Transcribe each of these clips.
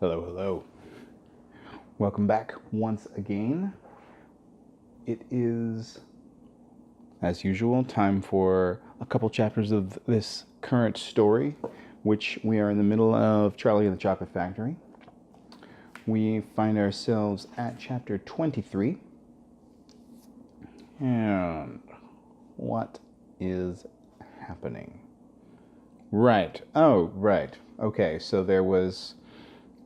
Hello, hello. Welcome back once again. It is, as usual, time for a couple chapters of this current story, which we are in the middle of Charlie and the Chocolate Factory. We find ourselves at chapter 23. And what is happening? Right. Oh, right. Okay, so there was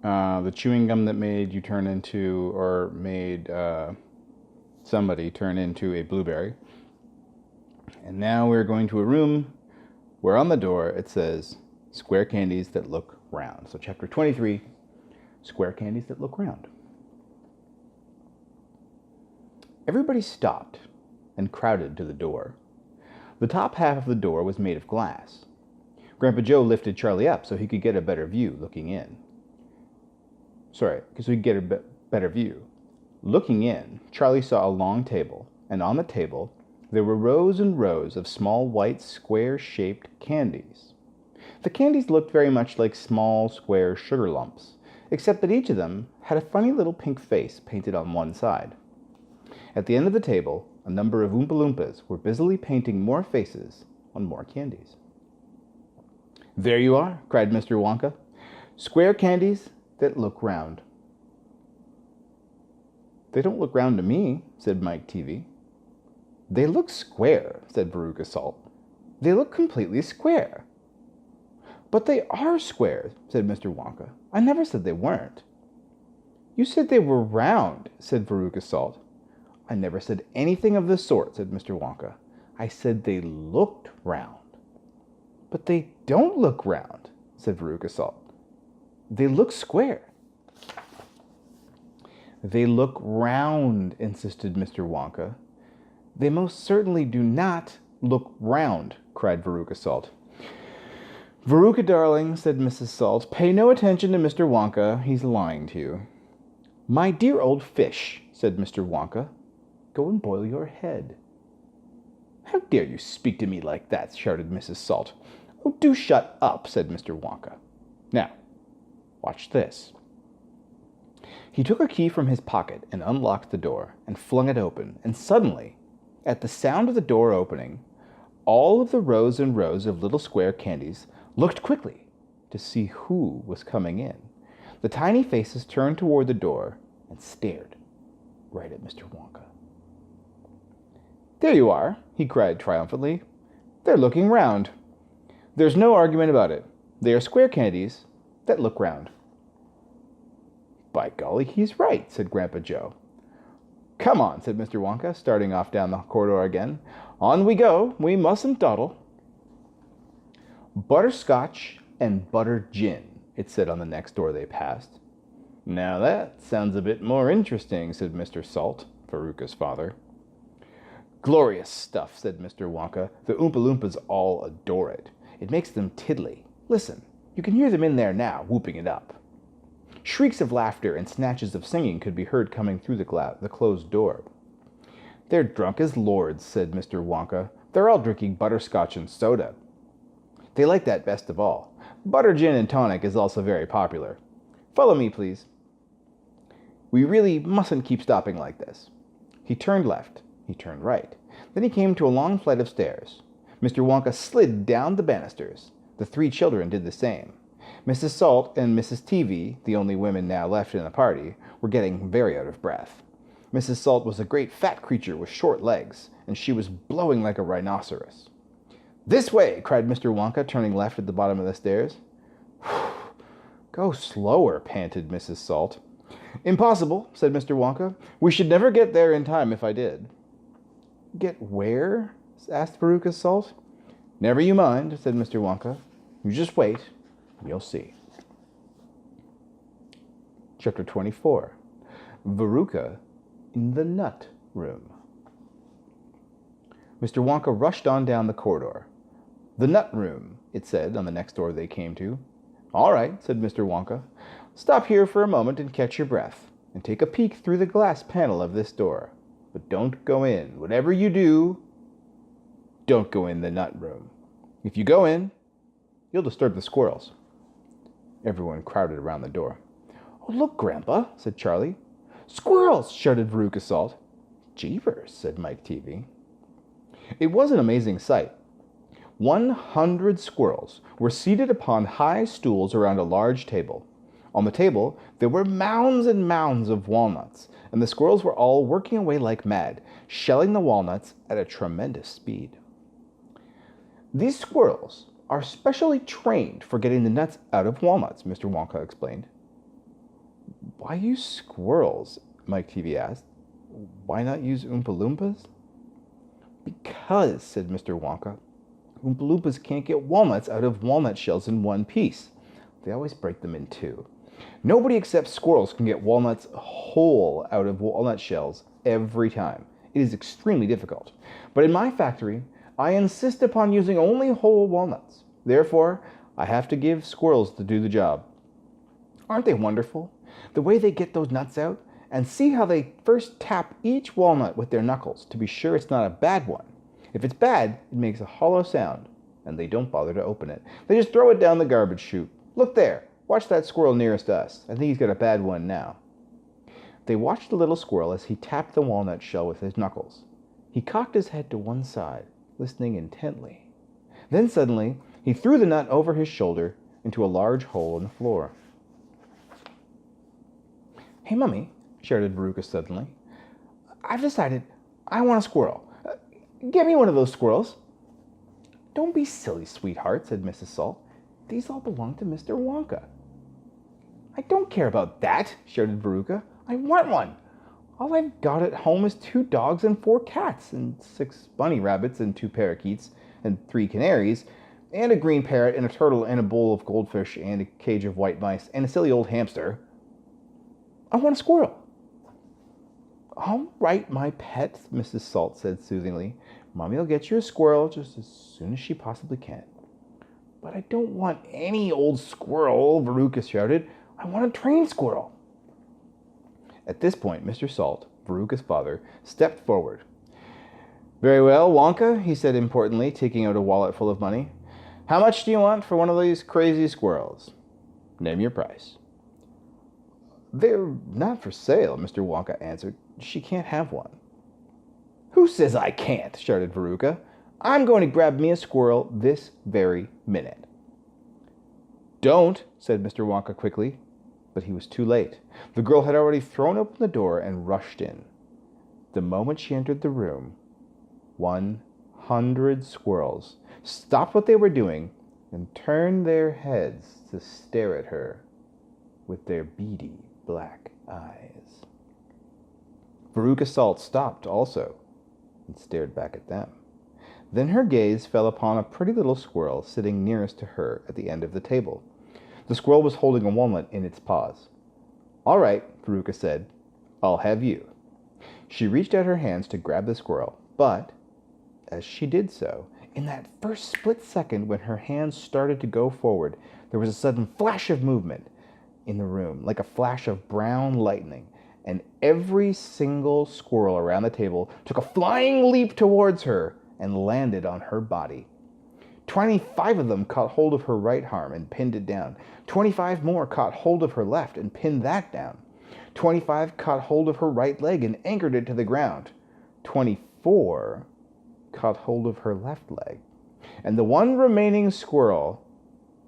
the chewing gum that made you turn into, or made somebody turn into a blueberry. And now we're going to a room where on the door it says, square candies that look round. So chapter 23, square candies that look round. Everybody stopped and crowded to the door. The top half of the door was made of glass. Grandpa Joe lifted Charlie up so he could get a better view looking in. Better view. Looking in, Charlie saw a long table, and on the table there were rows and rows of small white square-shaped candies. The candies looked very much like small square sugar lumps, except that each of them had a funny little pink face painted on one side. At the end of the table, a number of Oompa Loompas were busily painting more faces on more candies. "There you are," cried Mr. Wonka. "Square candies that look round." "They don't look round to me," said Mike TV. "They look square," said Veruca Salt. "They look completely square." "But they are square," said Mr. Wonka. "I never said they weren't." "You said they were round," said Veruca Salt. "I never said anything of the sort," said Mr. Wonka. "I said they looked round." "But they don't look round," said Veruca Salt. "They look square." "They look round," insisted Mr. Wonka. "They most certainly do not look round," cried Veruca Salt. "Veruca, darling," said Mrs. Salt, "pay no attention to Mr. Wonka. He's lying to you." "My dear old fish," said Mr. Wonka, "go and boil your head." "How dare you speak to me like that?" shouted Mrs. Salt. "Oh, do shut up," said Mr. Wonka. "Now, watch this." He took a key from his pocket and unlocked the door and flung it open, and suddenly, at the sound of the door opening, all of the rows and rows of little square candies looked quickly to see who was coming in. The tiny faces turned toward the door and stared right at Mr. Wonka. "There you are," he cried triumphantly. "They're looking round. There's no argument about it. They are square candies that look round." "By golly, he's right," said Grandpa Joe. "Come on," said Mr. Wonka, starting off down the corridor again. "On we go. We mustn't dawdle." "Butterscotch and butter gin," it said on the next door they passed. "Now that sounds a bit more interesting," said Mr. Salt, Veruca's father. "Glorious stuff," said Mr. Wonka. "The Oompa Loompas all adore it. It makes them tiddly. Listen, you can hear them in there now, whooping it up." Shrieks of laughter and snatches of singing could be heard coming through the closed door. "They're drunk as lords," said Mr. Wonka. "They're all drinking butterscotch and soda. They like that best of all. Butter gin and tonic is also very popular. Follow me, please. We really mustn't keep stopping like this." He turned left. He turned right. Then he came to a long flight of stairs. Mr. Wonka slid down the banisters. The three children did the same. Mrs. Salt and Mrs. TV, the only women now left in the party, were getting very out of breath. Mrs. Salt was a great fat creature with short legs, and she was blowing like a rhinoceros. "This way!" cried Mr. Wonka, turning left at the bottom of the stairs. "Go slower," panted Mrs. Salt. "Impossible," said Mr. Wonka. "We should never get there in time if I did." "Get where?" asked Veruca Salt. "Never you mind," said Mr. Wonka. "You just wait. You'll see." Chapter 24. Veruca in the Nut Room. Mr. Wonka rushed on down the corridor. "The Nut Room," it said on the next door they came to. "All right," said Mr. Wonka. "Stop here for a moment and catch your breath, and take a peek through the glass panel of this door. But don't go in. Whatever you do, don't go in the Nut Room. If you go in, you'll disturb the squirrels." Everyone crowded around the door. Oh, look, Grandpa, said Charlie. Squirrels, shouted Veruca Salt. Jeepers, said Mike TV. It was an amazing sight. 100 squirrels were seated upon high stools around a large table. On the table, there were mounds and mounds of walnuts, and the squirrels were all working away like mad, shelling the walnuts at a tremendous speed. These squirrels are specially trained for getting the nuts out of walnuts, Mr. Wonka explained. Why use squirrels? Mike TV asked. Why not use Oompa Loompas? Because, said Mr. Wonka, Oompa Loompas can't get walnuts out of walnut shells in one piece. They always break them in two. Nobody except squirrels can get walnuts whole out of walnut shells every time. It is extremely difficult. But in my factory, I insist upon using only whole walnuts. Therefore, I have to give squirrels to do the job. Aren't they wonderful? The way they get those nuts out, and see how they first tap each walnut with their knuckles to be sure it's not a bad one. If it's bad, it makes a hollow sound, and they don't bother to open it. They just throw it down the garbage chute. Look there, watch that squirrel nearest us. I think he's got a bad one now. They watched the little squirrel as he tapped the walnut shell with his knuckles. He cocked his head to one side, listening intently. Then suddenly, he threw the nut over his shoulder into a large hole in the floor. Hey, Mummy, shouted Veruca suddenly. I've decided I want a squirrel. Get me one of those squirrels. Don't be silly, sweetheart, said Mrs. Salt. These all belong to Mr. Wonka. I don't care about that, shouted Veruca. I want one. All I've got at home is 2 dogs and 4 cats, and 6 bunny rabbits and 2 parakeets, and 3 canaries, and a green parrot, and a turtle, and a bowl of goldfish, and a cage of white mice, and a silly old hamster. I want a squirrel. All right, my pet, Mrs. Salt said soothingly. Mommy will get you a squirrel just as soon as she possibly can. But I don't want any old squirrel, Veruca shouted. I want a trained squirrel. At this point, Mr. Salt, Veruca's father, stepped forward. Very well, Wonka, he said importantly, taking out a wallet full of money. How much do you want for one of these crazy squirrels? Name your price. They're not for sale, Mr. Wonka answered. She can't have one. Who says I can't? Shouted Veruca. I'm going to grab me a squirrel this very minute. Don't, said Mr. Wonka quickly, but he was too late. The girl had already thrown open the door and rushed in. The moment she entered the room, 100 squirrels stopped what they were doing and turned their heads to stare at her with their beady black eyes. Veruca Salt stopped also and stared back at them. Then her gaze fell upon a pretty little squirrel sitting nearest to her at the end of the table. The squirrel was holding a walnut in its paws. All right, Veruca said, I'll have you. She reached out her hands to grab the squirrel, but as she did so, in that first split second when her hands started to go forward, there was a sudden flash of movement in the room, like a flash of brown lightning, and every single squirrel around the table took a flying leap towards her and landed on her body. 25 of them caught hold of her right arm and pinned it down. 25 more caught hold of her left and pinned that down. 25 caught hold of her right leg and anchored it to the ground. 24 caught hold of her left leg. And the one remaining squirrel,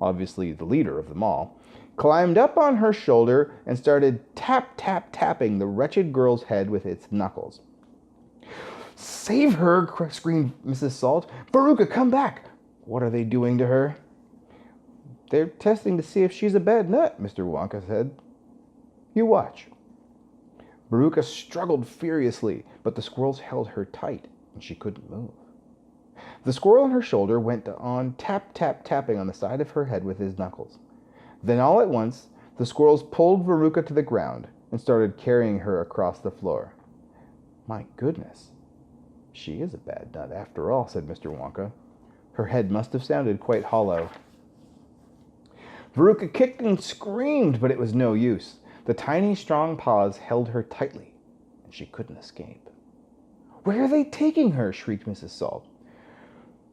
obviously the leader of them all, climbed up on her shoulder and started tapping the wretched girl's head with its knuckles. Save her, screamed Mrs. Salt. Veruca, come back. What are they doing to her? They're testing to see if she's a bad nut, Mr. Wonka said. You watch. Veruca struggled furiously, but the squirrels held her tight, and she couldn't move. The squirrel on her shoulder went on tapping on the side of her head with his knuckles. Then all at once, the squirrels pulled Veruca to the ground and started carrying her across the floor. My goodness, she is a bad nut after all, said Mr. Wonka. Her head must have sounded quite hollow. Veruca kicked and screamed, but it was no use. The tiny, strong paws held her tightly, and she couldn't escape. Where are they taking her? Shrieked Mrs. Salt.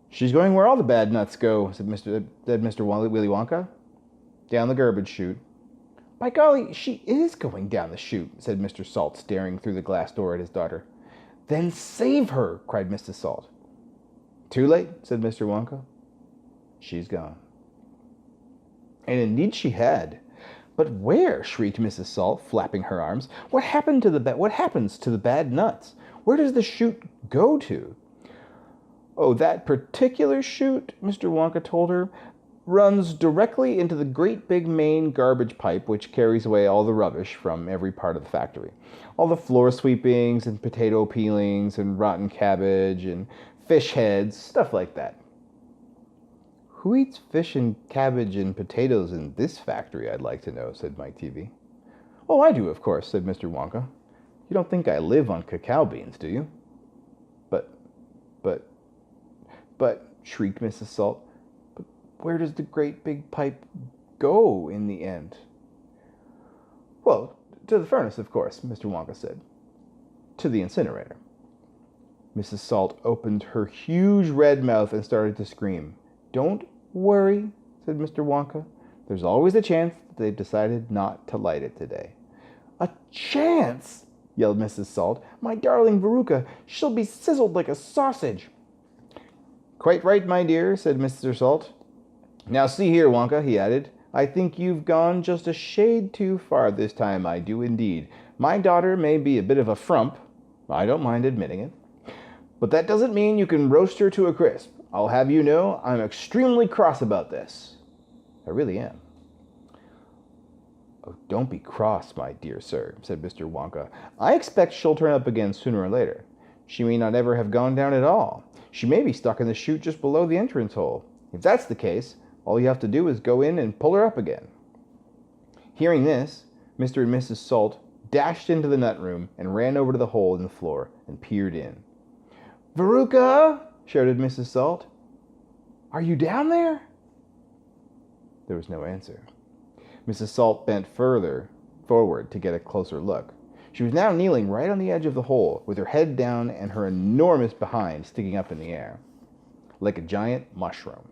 She's going where all the bad nuts go, said Mr. Willy Wonka. Down the garbage chute. By golly, she is going down the chute, said Mr. Salt, staring through the glass door at his daughter. Then save her, cried Mrs. Salt. Too late, said Mr. Wonka. She's gone. And indeed she had. But where? Shrieked Mrs. Salt, flapping her arms. What happens to the bad nuts? Where does the chute go to? Oh, that particular chute, Mr. Wonka told her, runs directly into the great big main garbage pipe which carries away all the rubbish from every part of the factory. All the floor sweepings and potato peelings and rotten cabbage and fish heads, stuff like that. Who eats fish and cabbage and potatoes in this factory, I'd like to know, said Mike TV. Oh, I do, of course, said Mr. Wonka. You don't think I live on cacao beans, do you? But, shrieked Mrs. Salt, but where does the great big pipe go in the end? Well, to the furnace, of course, Mr. Wonka said. To the incinerator. Mrs. Salt opened her huge red mouth and started to scream. Don't worry, said Mr. Wonka. There's always a chance that they've decided not to light it today. A chance? Yelled Mrs. Salt. My darling Veruca, she'll be sizzled like a sausage. Quite right, my dear, said Mr. Salt. Now see here, Wonka, he added. I think you've gone just a shade too far this time, I do indeed. My daughter may be a bit of a frump. I don't mind admitting it. But that doesn't mean you can roast her to a crisp. I'll have you know I'm extremely cross about this. I really am. Oh, don't be cross, my dear sir, said Mr. Wonka. I expect she'll turn up again sooner or later. She may not ever have gone down at all. She may be stuck in the chute just below the entrance hole. If that's the case, all you have to do is go in and pull her up again. Hearing this, Mr. and Mrs. Salt dashed into the nut room and ran over to the hole in the floor and peered in. Veruca, shouted Mrs. Salt. Are you down there? There was no answer. Mrs. Salt bent further forward to get a closer look. She was now kneeling right on the edge of the hole, with her head down and her enormous behind sticking up in the air, like a giant mushroom.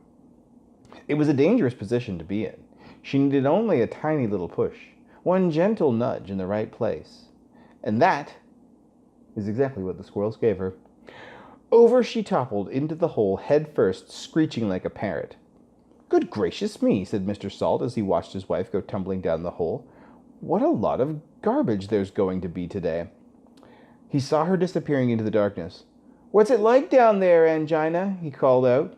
It was a dangerous position to be in. She needed only a tiny little push, one gentle nudge in the right place. And that is exactly what the squirrels gave her. Over she toppled into the hole head first, screeching like a parrot. Good gracious me, said Mr. Salt as he watched his wife go tumbling down the hole. What a lot of garbage there's going to be today. He saw her disappearing into the darkness. What's it like down there, Angina? He called out.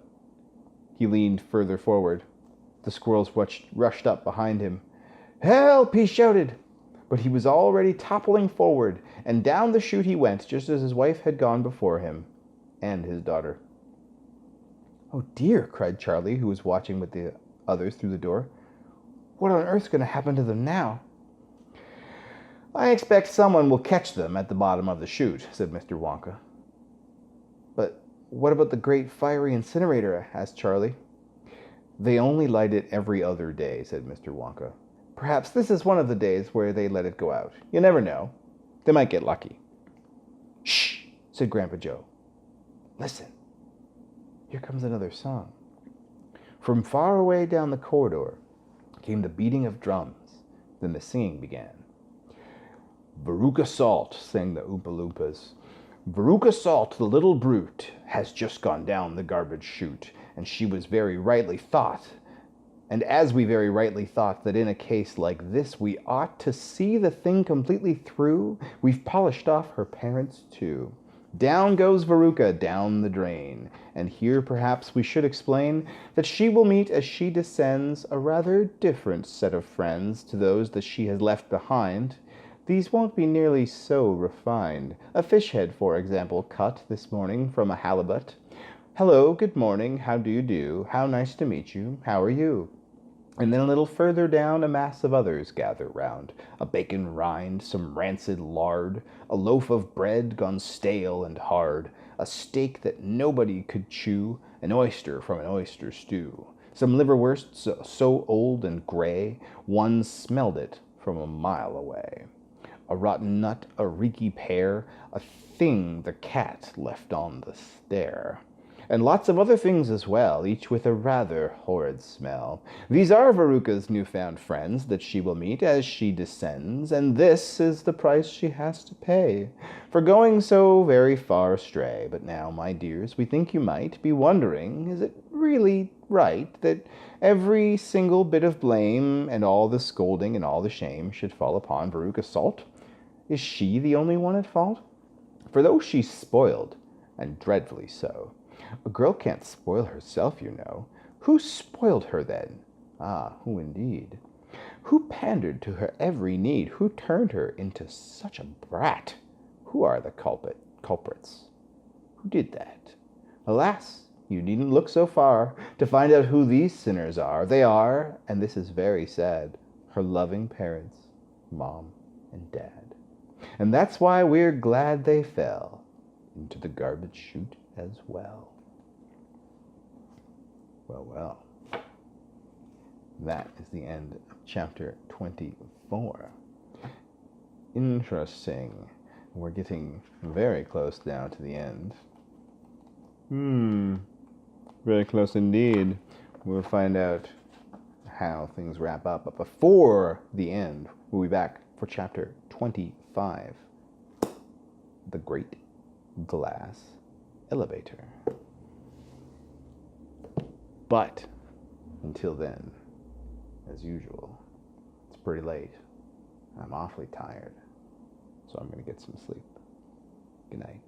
He leaned further forward. The squirrels rushed up behind him. Help! He shouted. But he was already toppling forward, and down the chute he went, just as his wife had gone before him, and his daughter. Oh dear, cried Charlie, who was watching with the others through the door. What on earth's going to happen to them now? I expect someone will catch them at the bottom of the chute, said Mr. Wonka. But what about the great fiery incinerator? Asked Charlie. They only light it every other day, said Mr. Wonka. Perhaps this is one of the days where they let it go out. You never know. They might get lucky. Shh, said Grandpa Joe. Listen. Here comes another song. From far away down the corridor came the beating of drums. Then the singing began. Veruca Salt, sang the Oompa Loompas. Veruca Salt, the little brute, has just gone down the garbage chute, and she was very rightly thought. And as we very rightly thought that in a case like this we ought to see the thing completely through, we've polished off her parents too. Down goes Veruca down the drain, and here perhaps we should explain that she will meet as she descends a rather different set of friends to those that she has left behind. These won't be nearly so refined. A fish head, for example, cut this morning from a halibut. Hello, good morning, how do you do? How nice to meet you, how are you? And then a little further down, a mass of others gather round. A bacon rind, some rancid lard, a loaf of bread gone stale and hard, a steak that nobody could chew, an oyster from an oyster stew, some liverwurst so old and gray, one smelled it from a mile away. A rotten nut, a reeky pear, a thing the cat left on the stair. and lots of other things as well, each with a rather horrid smell. These are Veruca's newfound friends that she will meet as she descends, and this is the price she has to pay for going so very far astray. But now, my dears, we think you might be wondering, is it really right that every single bit of blame and all the scolding and all the shame should fall upon Veruca Salt? Is she the only one at fault? For though she's spoiled, and dreadfully so, a girl can't spoil herself, you know. Who spoiled her then? Ah, who indeed? Who pandered to her every need? Who turned her into such a brat? Who are the culprits? Who did that? Alas, you needn't look so far to find out who these sinners are. They are, and this is very sad, her loving parents, Mom and Dad. And that's why we're glad they fell into the garbage chute as well. Well. That is the end of chapter 24. Interesting. We're getting very close now to the end. Very close indeed. We'll find out how things wrap up. But before the end, we'll be back for chapter 25. The Great Glass Elevator. But until then, as usual, it's pretty late. I'm awfully tired, so I'm going to get some sleep. Good night.